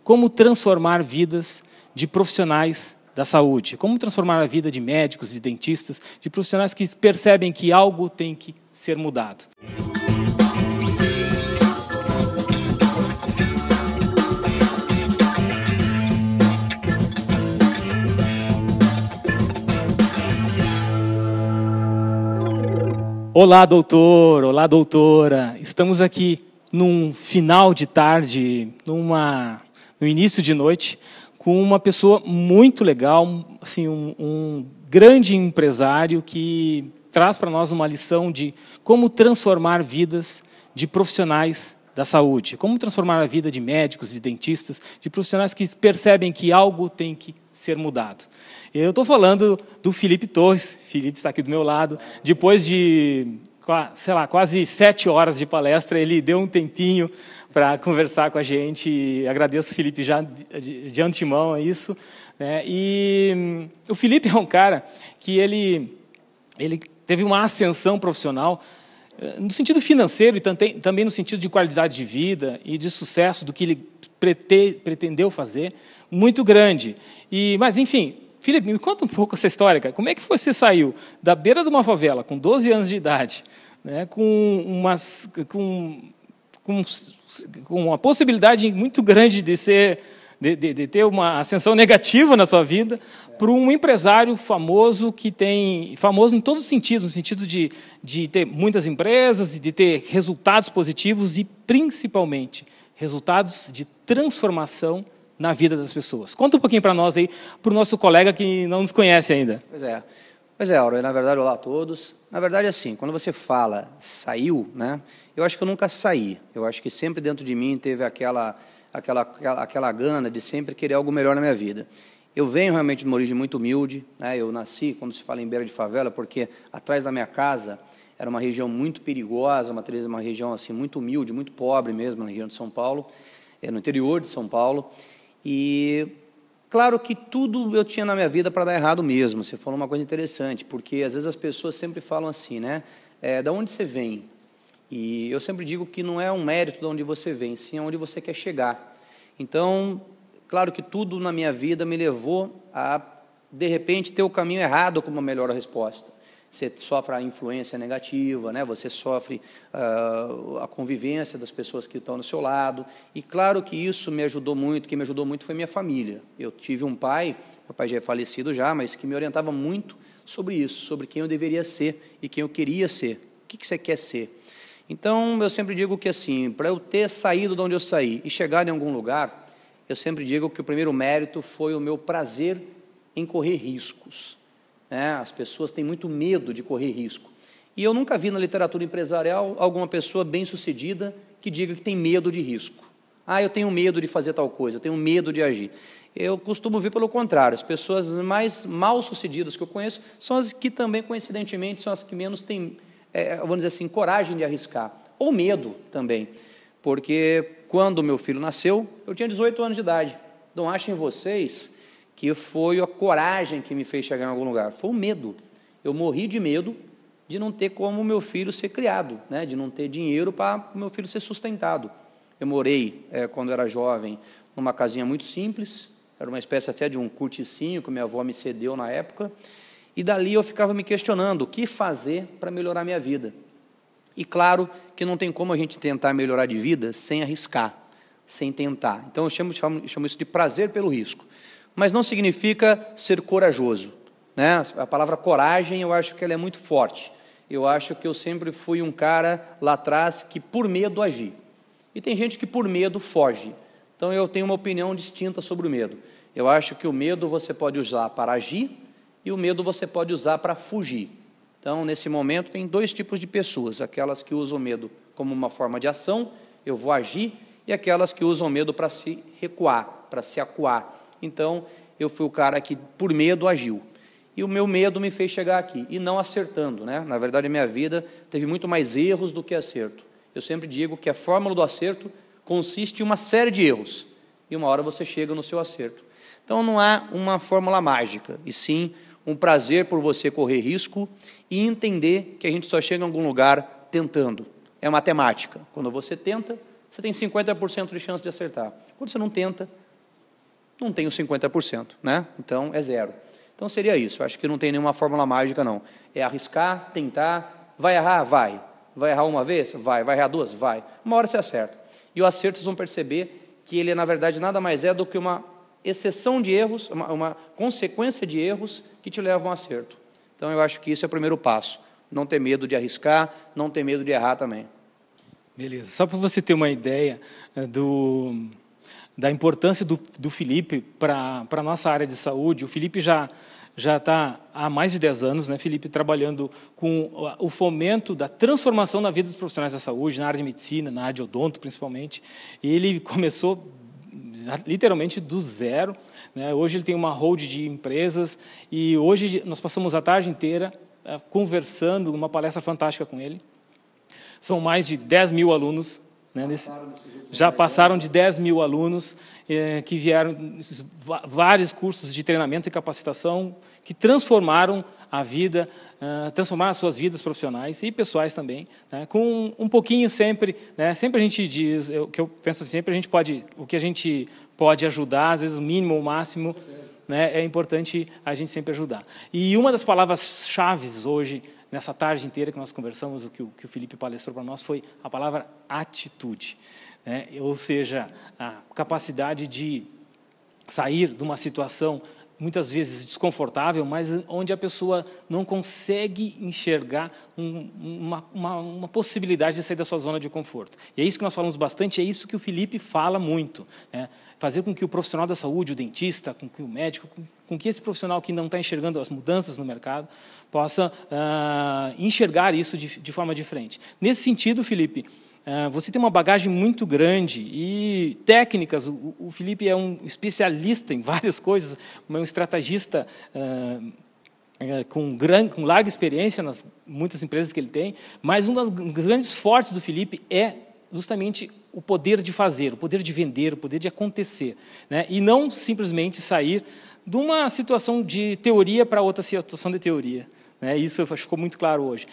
como transformar vidas de profissionais da saúde, como transformar a vida de médicos e dentistas, de profissionais que percebem que algo tem que ser mudado. Olá, doutor! Olá, doutora! Estamos aqui num final de tarde, no início de noite, com uma pessoa muito legal, assim, um grande empresário que traz para nós uma lição de como transformar vidas de profissionais da saúde, como transformar a vida de médicos e dentistas, de profissionais que percebem que algo tem que ser mudado. Eu estou falando do Felipe Torres. Felipe está aqui do meu lado. Depois de, sei lá, quase 7 horas de palestra, ele deu um tempinho para conversar com a gente. Agradeço, Felipe, já de antemão a isso. E o Felipe é um cara que ele teve uma ascensão profissional no sentido financeiro e também no sentido de qualidade de vida e de sucesso do que ele pretendeu fazer, muito grande. Mas, enfim, Felipe, me conta um pouco essa história, cara. Como é que você saiu da beira de uma favela, com 12 anos de idade, né, com uma possibilidade muito grande de ter uma ascensão negativa na sua vida, para um empresário famoso famoso em todos os sentidos, no sentido de ter muitas empresas, de ter resultados positivos e, principalmente, resultados de transformação na vida das pessoas. Conta um pouquinho para nós aí, para o nosso colega que não nos conhece ainda. Pois é, Auro, na verdade, olá a todos. Na verdade, assim, quando você fala saiu, né, eu acho que eu nunca saí. Eu acho que sempre dentro de mim teve aquela gana de sempre querer algo melhor na minha vida. Eu venho realmente de uma origem muito humilde, né, eu nasci, quando se fala em beira de favela, porque atrás da minha casa era uma região muito perigosa, uma região assim, muito humilde, muito pobre mesmo, na região de São Paulo, no interior de São Paulo. E claro que tudo eu tinha na minha vida para dar errado mesmo. Você falou uma coisa interessante, porque às vezes as pessoas sempre falam assim, né? Da onde você vem? E eu sempre digo que não é um mérito de onde você vem, sim aonde você quer chegar. Então, claro que tudo na minha vida me levou a, de repente, ter o caminho errado como a melhor resposta. Você sofre a influência negativa, né? Você sofre a convivência das pessoas que estão do seu lado. E claro que isso me ajudou muito, quem me ajudou muito foi minha família. Eu tive um pai, meu pai já é falecido já, mas que me orientava muito sobre isso, sobre quem eu deveria ser e quem eu queria ser. O que você quer ser? Então, eu sempre digo que, assim, para eu ter saído de onde eu saí e chegar em algum lugar, eu sempre digo que o primeiro mérito foi o meu prazer em correr riscos. As pessoas têm muito medo de correr risco. E eu nunca vi na literatura empresarial alguma pessoa bem-sucedida que diga que tem medo de risco. Eu tenho medo de fazer tal coisa, eu tenho medo de agir. Eu costumo ver pelo contrário, as pessoas mais mal-sucedidas que eu conheço são as que também, coincidentemente, são as que menos têm, vamos dizer assim, coragem de arriscar. Ou medo também. Porque quando meu filho nasceu, eu tinha 18 anos de idade. Não achem vocês que foi a coragem que me fez chegar em algum lugar. Foi o medo. Eu morri de medo de não ter como meu filho ser criado, né? De não ter dinheiro para o meu filho ser sustentado. Eu morei, quando eu era jovem, numa casinha muito simples, era uma espécie até de um corticinho que minha avó me cedeu na época, e dali eu ficava me questionando o que fazer para melhorar a minha vida. E claro que não tem como a gente tentar melhorar de vida sem arriscar, sem tentar. Então eu chamo isso de prazer pelo risco. Mas não significa ser corajoso, né? A palavra coragem, eu acho que ela é muito forte. Eu acho que eu sempre fui um cara lá atrás que por medo agi. E tem gente que por medo foge. Então eu tenho uma opinião distinta sobre o medo. Eu acho que o medo você pode usar para agir e o medo você pode usar para fugir. Então, nesse momento, tem 2 tipos de pessoas. Aquelas que usam o medo como uma forma de ação, eu vou agir, e aquelas que usam o medo para se recuar, para se acuar. Então, eu fui o cara que, por medo, agiu. E o meu medo me fez chegar aqui, e não acertando, né? Na verdade, a minha vida teve muito mais erros do que acerto. Eu sempre digo que a fórmula do acerto consiste em uma série de erros, e uma hora você chega no seu acerto. Então, não há uma fórmula mágica, e sim um prazer por você correr risco e entender que a gente só chega em algum lugar tentando. É matemática. Quando você tenta, você tem 50% de chance de acertar. Quando você não tenta, não tenho 50%, né? Então, é zero. Então, seria isso. Eu acho que não tem nenhuma fórmula mágica, não. É arriscar, tentar, vai errar? Vai. Vai errar uma vez? Vai. Vai errar duas? Vai. Uma hora você acerta. E o acerto, vocês vão perceber que ele, na verdade, nada mais é do que uma exceção de erros, uma consequência de erros que te levam ao acerto. Então, eu acho que isso é o primeiro passo. Não ter medo de arriscar, não ter medo de errar também. Beleza. Só para você ter uma ideia da importância do Felipe para a nossa área de saúde, o Felipe já está há mais de 10 anos, né, Felipe, trabalhando com o fomento da transformação na vida dos profissionais da saúde, na área de medicina, na área de odonto, principalmente. E ele começou literalmente do zero, né? Hoje ele tem uma hold de empresas e hoje nós passamos a tarde inteira conversando, uma palestra fantástica com ele. São mais de 10 mil alunos, né, já passaram de 10 mil alunos que vieram, vários cursos de treinamento e capacitação que transformaram a vida, transformaram as suas vidas profissionais e pessoais também, né, com um pouquinho sempre, né, sempre a gente diz, o que eu penso sempre, o que a gente pode ajudar, às vezes o mínimo ou o máximo, né, é importante a gente sempre ajudar. E uma das palavras-chave hoje, nessa tarde inteira que nós conversamos, o que o Felipe palestrou para nós, foi a palavra atitude, né? Ou seja, a capacidade de sair de uma situação muitas vezes desconfortável, mas onde a pessoa não consegue enxergar uma possibilidade de sair da sua zona de conforto. E é isso que nós falamos bastante, é isso que o Felipe fala muito, né? Fazer com que o profissional da saúde, o dentista, com que o médico, com que esse profissional que não está enxergando as mudanças no mercado, possa enxergar isso de forma diferente. Nesse sentido, Felipe, você tem uma bagagem muito grande e técnicas. O Felipe é um especialista em várias coisas, um estrategista com larga experiência nas muitas empresas que ele tem, mas um dos grandes fortes do Felipe é justamente o poder de fazer, o poder de vender, o poder de acontecer, né? E não simplesmente sair de uma situação de teoria para outra situação de teoria, né? Isso ficou muito claro hoje.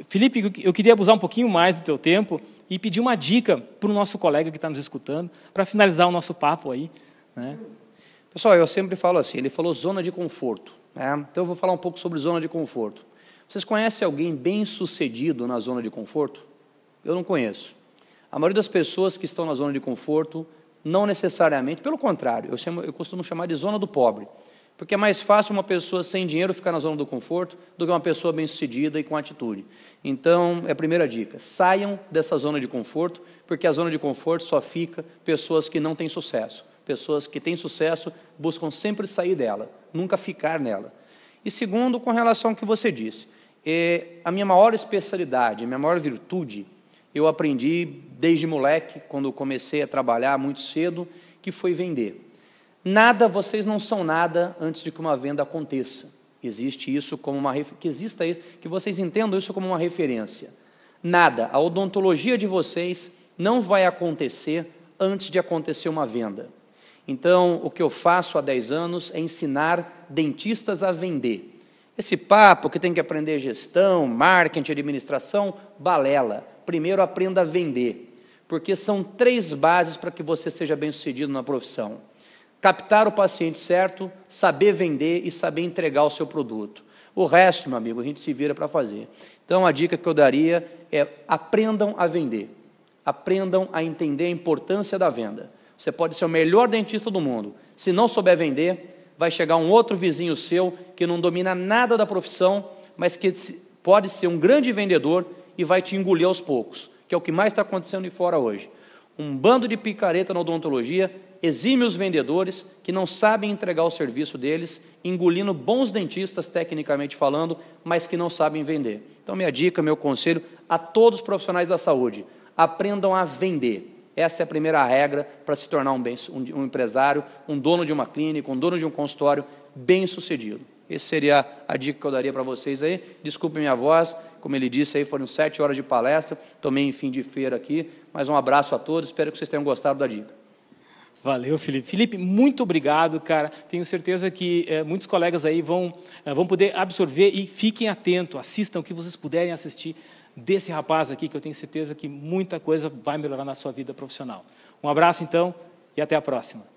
Felipe, eu queria abusar um pouquinho mais do teu tempo e pedir uma dica para o nosso colega que está nos escutando, para finalizar o nosso papo aí, né? Pessoal, eu sempre falo assim, ele falou zona de conforto, né? Então eu vou falar um pouco sobre zona de conforto. Vocês conhecem alguém bem-sucedido na zona de conforto? Eu não conheço. A maioria das pessoas que estão na zona de conforto, não necessariamente, pelo contrário, eu costumo chamar de zona do pobre, porque é mais fácil uma pessoa sem dinheiro ficar na zona do conforto do que uma pessoa bem-sucedida e com atitude. Então, é a primeira dica, saiam dessa zona de conforto, porque a zona de conforto só fica pessoas que não têm sucesso. Pessoas que têm sucesso buscam sempre sair dela, nunca ficar nela. E segundo, com relação ao que você disse, a minha maior especialidade, a minha maior virtude, eu aprendi desde moleque, quando comecei a trabalhar muito cedo, que foi vender. Nada, vocês não são nada antes de que uma venda aconteça. Existe isso como que vocês entendam isso como uma referência. Nada, a odontologia de vocês não vai acontecer antes de acontecer uma venda. Então, o que eu faço há 10 anos é ensinar dentistas a vender. Esse papo que tem que aprender gestão, marketing, administração, balela. Primeiro aprenda a vender, porque são 3 bases para que você seja bem-sucedido na profissão. Captar o paciente certo, saber vender e saber entregar o seu produto. O resto, meu amigo, a gente se vira para fazer. Então, a dica que eu daria é aprendam a vender. Aprendam a entender a importância da venda. Você pode ser o melhor dentista do mundo. Se não souber vender, vai chegar um outro vizinho seu que não domina nada da profissão, mas que pode ser um grande vendedor e vai te engolir aos poucos, que é o que mais está acontecendo de fora hoje. Um bando de picareta na odontologia, exime os vendedores que não sabem entregar o serviço deles, engolindo bons dentistas, tecnicamente falando, mas que não sabem vender. Então, minha dica, meu conselho a todos os profissionais da saúde, aprendam a vender. Essa é a primeira regra para se tornar um empresário, um dono de uma clínica, um dono de um consultório bem-sucedido. Essa seria a dica que eu daria para vocês aí. Desculpe minha voz, como ele disse aí, foram 7 horas de palestra, tomei em fim de feira aqui, mas um abraço a todos, espero que vocês tenham gostado da dica. Valeu, Felipe. Felipe, muito obrigado, cara. Tenho certeza que muitos colegas aí vão poder absorver e fiquem atentos, assistam o que vocês puderem assistir desse rapaz aqui, que eu tenho certeza que muita coisa vai melhorar na sua vida profissional. Um abraço, então, e até a próxima.